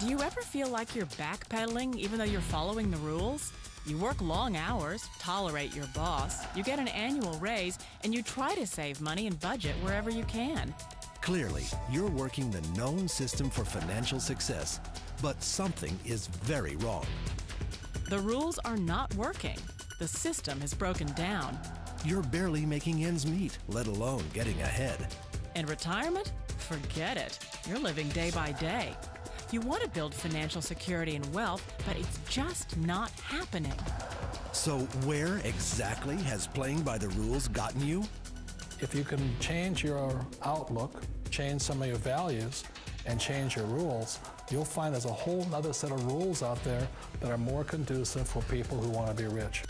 Do you ever feel like you're backpedaling even though you're following the rules? You work long hours, tolerate your boss, you get an annual raise, and you try to save money and budget wherever you can. Clearly, you're working the known system for financial success, but something is very wrong. The rules are not working. The system is broken down. You're barely making ends meet, let alone getting ahead. And retirement? Forget it. You're living day by day. You want to build financial security and wealth, but it's just not happening. So where exactly has playing by the rules gotten you? If you can change your outlook, change some of your values, and change your rules, you'll find there's a whole other set of rules out there that are more conducive for people who want to be rich.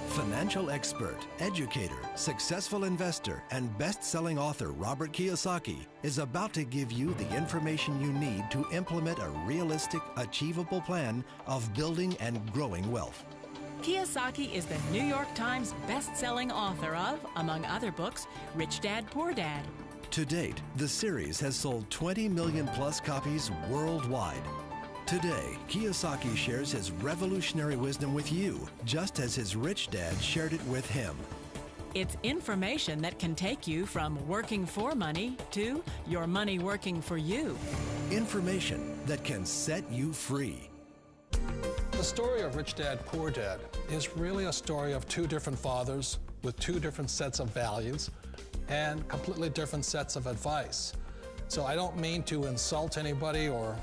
Financial expert, educator, successful investor, and best-selling author Robert Kiyosaki is about to give you the information you need to implement a realistic, achievable plan of building and growing wealth. Kiyosaki is the New York Times best-selling author of, among other books, Rich Dad, Poor Dad. To date, the series has sold 20 million plus copies worldwide. Today, Kiyosaki shares his revolutionary wisdom with you, just as his rich dad shared it with him. It's information that can take you from working for money to your money working for you. Information that can set you free. The story of Rich Dad, Poor Dad is really a story of two different fathers with two different sets of values and completely different sets of advice. So I don't mean to insult anybody or,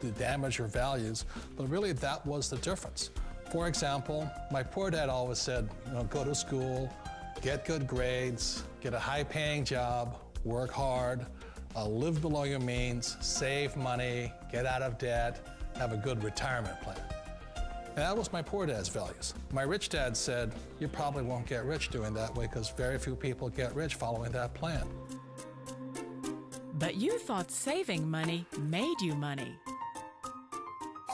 to damage your values, but really that was the difference. For example, my poor dad always said, go to school, get good grades, get a high-paying job, work hard, live below your means, save money, get out of debt, have a good retirement plan. And that was my poor dad's values. My rich dad said, you probably won't get rich doing that way because very few people get rich following that plan. But you thought saving money made you money.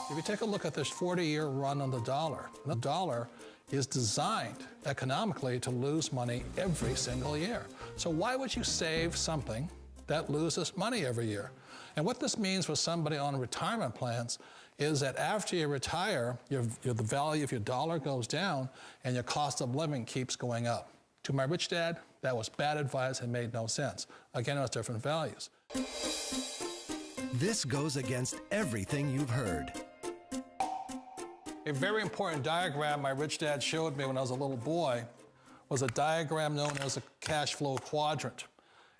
If you take a look at this 40-year run on the dollar is designed economically to lose money every single year. So why would you save something that loses money every year? And what this means for somebody on retirement plans is that after you retire, the value of your dollar goes down and your cost of living keeps going up. To my rich dad, that was bad advice and made no sense. Again, it was different values. This goes against everything you've heard. A very important diagram my rich dad showed me when I was a little boy was a diagram known as a cash flow quadrant.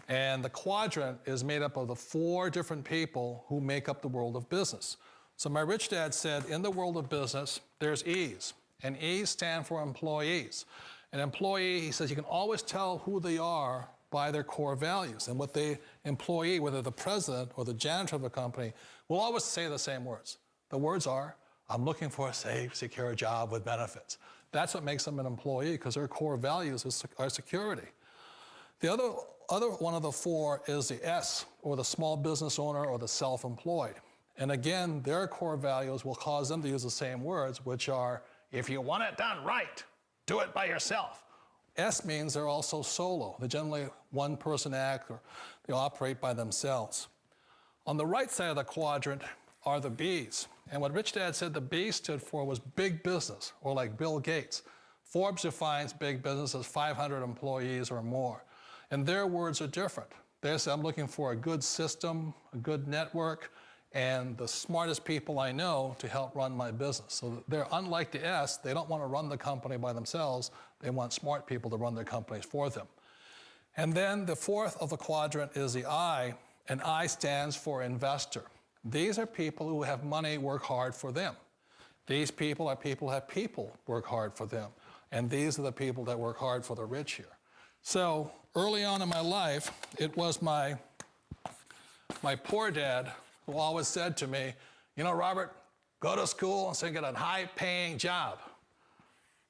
And the quadrant is made up of the 4 different people who make up the world of business. So my rich dad said, in the world of business, there's E's, and E's stand for employees. An employee, he says, you can always tell who they are by their core values. And what the employee, whether the president or the janitor of the company, will always say the same words. The words are, I'm looking for a safe, secure job with benefits. That's what makes them an employee, because their core values are security. The other one of the 4 is the S, or the small business owner or the self-employed. And again, their core values will cause them to use the same words, which are, if you want it done right, do it by yourself. S means they're also solo. They're generally one-person act, or they operate by themselves. On the right side of the quadrant are the B's. And what Rich Dad said the B stood for was big business, or like Bill Gates. Forbes defines big business as 500 employees or more. And their words are different. They say, I'm looking for a good system, a good network, and the smartest people I know to help run my business. So they're unlike the S. They don't want to run the company by themselves. They want smart people to run their companies for them. And then the 4th of the quadrant is the I, and I stands for investor. These are people who have money work hard for them. These people are people who have people work hard for them. And these are the people that work hard for the rich here. So early on in my life, it was my poor dad who always said to me, Robert, go to school and so you get a high-paying job.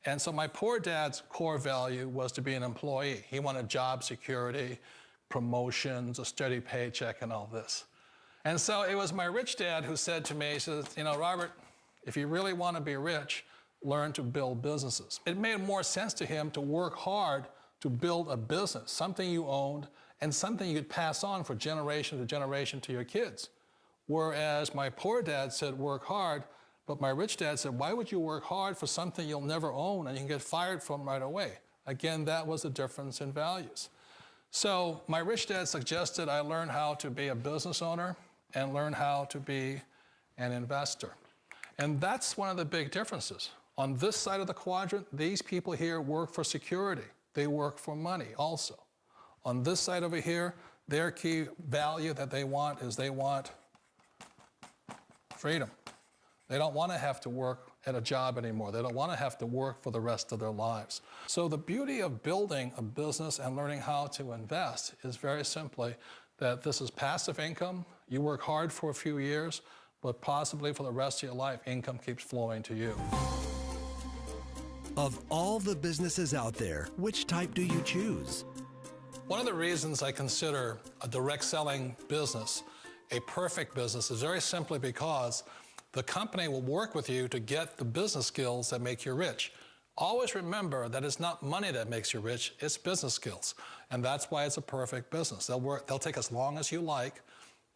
And so my poor dad's core value was to be an employee. He wanted job security, promotions, a steady paycheck, and all this. And so it was my rich dad who said to me, he says, Robert, if you really want to be rich, learn to build businesses. It made more sense to him to work hard to build a business, something you owned, and something you could pass on for generation to generation to your kids. Whereas my poor dad said, work hard, but my rich dad said, why would you work hard for something you'll never own and you can get fired from right away? Again, that was the difference in values. So my rich dad suggested I learn how to be a business owner and learn how to be an investor. And that's one of the big differences. On this side of the quadrant, these people here work for security. They work for money also. On this side over here, their key value that they want is they want freedom. They don't want to have to work at a job anymore. They don't want to have to work for the rest of their lives. So the beauty of building a business and learning how to invest is very simply that this is passive income. You work hard for a few years, but possibly for the rest of your life, income keeps flowing to you. Of all the businesses out there, which type do you choose? One of the reasons I consider a direct selling business a perfect business is very simply because the company will work with you to get the business skills that make you rich. Always remember that it's not money that makes you rich, it's business skills. And that's why it's a perfect business. They'll take as long as you like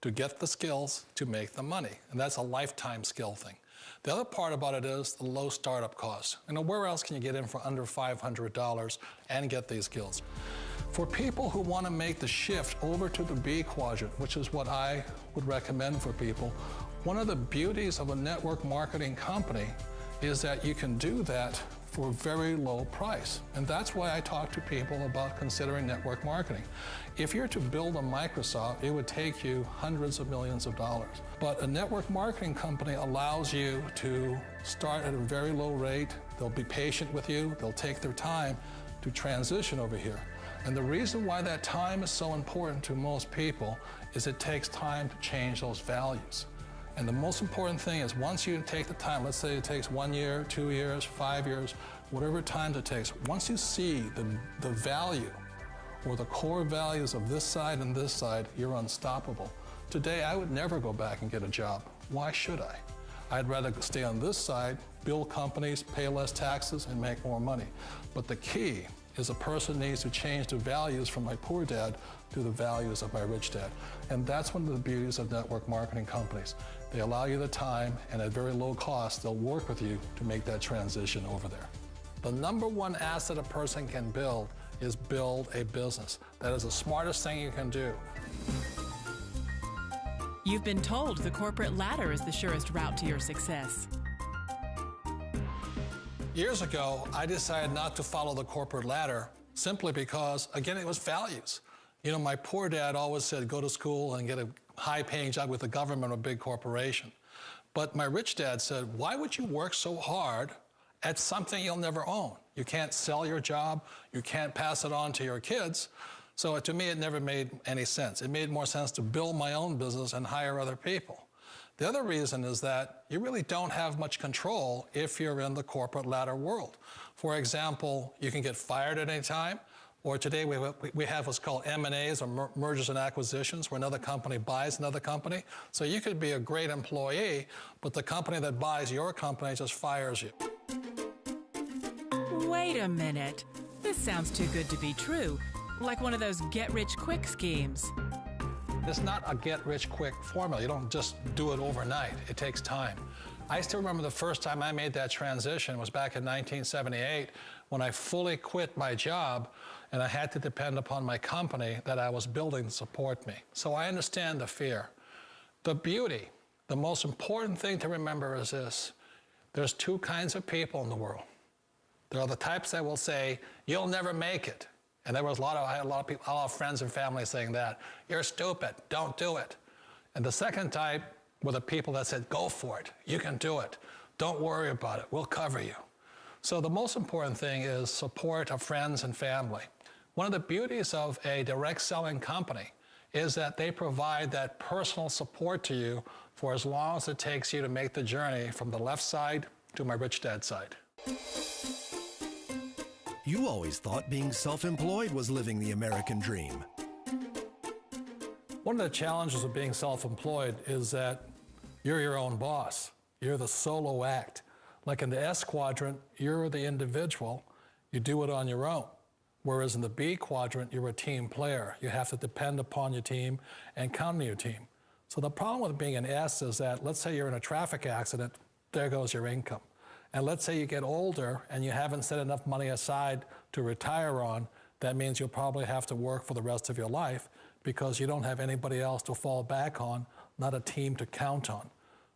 to get the skills to make the money. And that's a lifetime skill thing. The other part about it is the low startup cost. Where else can you get in for under $500 and get these skills? For people who want to make the shift over to the B quadrant, which is what I would recommend for people, one of the beauties of a network marketing company is that you can do that for a very low price. And that's why I talk to people about considering network marketing. If you're to build a Microsoft, it would take you hundreds of millions of dollars. But a network marketing company allows you to start at a very low rate. They'll be patient with you. They'll take their time to transition over here. And the reason why that time is so important to most people is it takes time to change those values. And the most important thing is once you take the time, let's say it takes 1 year, 2 years, 5 years, whatever time it takes, once you see the value or the core values of this side and this side, you're unstoppable. Today, I would never go back and get a job. Why should I? I'd rather stay on this side, build companies, pay less taxes, and make more money. But the key is a person needs to change the values from my poor dad to the values of my rich dad. And that's one of the beauties of network marketing companies. They allow you the time, and at very low cost, they'll work with you to make that transition over there. The number one asset a person can build is build a business. That is the smartest thing you can do. You've been told the corporate ladder is the surest route to your success. Years ago, I decided not to follow the corporate ladder simply because, again, it was values. My poor dad always said, go to school and get a high-paying job with the government or a big corporation. But my rich dad said, why would you work so hard at something you'll never own? You can't sell your job. You can't pass it on to your kids. So to me, it never made any sense. It made more sense to build my own business and hire other people. The other reason is that you really don't have much control if you're in the corporate ladder world. For example, you can get fired at any time, or today we have what's called M&As, or mergers and acquisitions, where another company buys another company. So you could be a great employee, but the company that buys your company just fires you. Wait a minute. This sounds too good to be true, like one of those get-rich-quick schemes. It's not a get-rich-quick formula. You don't just do it overnight. It takes time. I still remember the first time I made that transition was back in 1978 when I fully quit my job and I had to depend upon my company that I was building to support me. So I understand the fear. The beauty, the most important thing to remember is this. There's two kinds of people in the world. There are the types that will say, you'll never make it. And I had a lot of friends and family saying that. You're stupid, don't do it. And the second type were the people that said, go for it, you can do it. Don't worry about it, we'll cover you. So the most important thing is support of friends and family. One of the beauties of a direct selling company is that they provide that personal support to you for as long as it takes you to make the journey from the left side to my rich dad's side. You always thought being self-employed was living the American dream. One of the challenges of being self-employed is that you're your own boss. You're the solo act. Like in the S quadrant, you're the individual. You do it on your own. Whereas in the B quadrant, you're a team player. You have to depend upon your team and count on your team. So the problem with being an S is that, let's say you're in a traffic accident, there goes your income. And let's say you get older and you haven't set enough money aside to retire on, that means you'll probably have to work for the rest of your life because you don't have anybody else to fall back on, not a team to count on.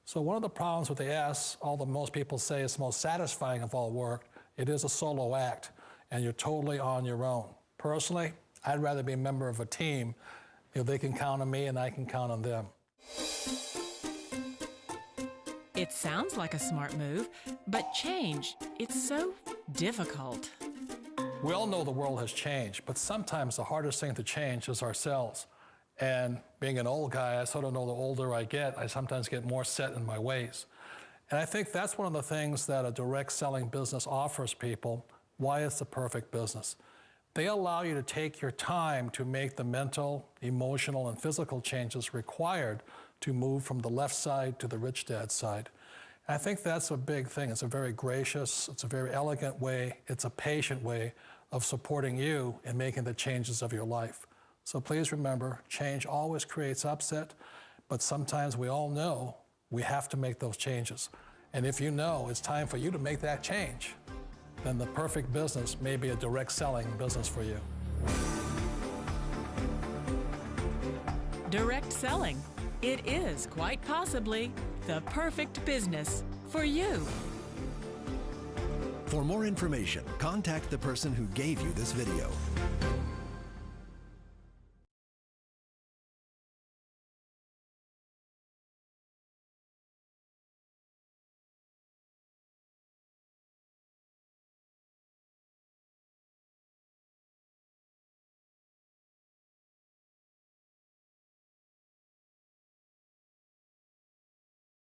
So one of the problems with the S, although most people say it's the most satisfying of all work, it is a solo act, and you're totally on your own. Personally, I'd rather be a member of a team. They can count on me and I can count on them. It sounds like a smart move, but change, it's so difficult. We all know the world has changed, but sometimes the hardest thing to change is ourselves. And being an old guy, I sort of know the older I get, I sometimes get more set in my ways. And I think that's one of the things that a direct selling business offers people, why it's the perfect business. They allow you to take your time to make the mental, emotional, and physical changes required to move from the left side to the rich dad side. And I think that's a big thing. It's a very gracious, it's a very elegant way, it's a patient way of supporting you in making the changes of your life. So please remember, change always creates upset, but sometimes we all know we have to make those changes. And if you know it's time for you to make that change, then the perfect business may be a direct selling business for you. Direct selling. It is quite possibly the perfect business for you. For more information, contact the person who gave you this video.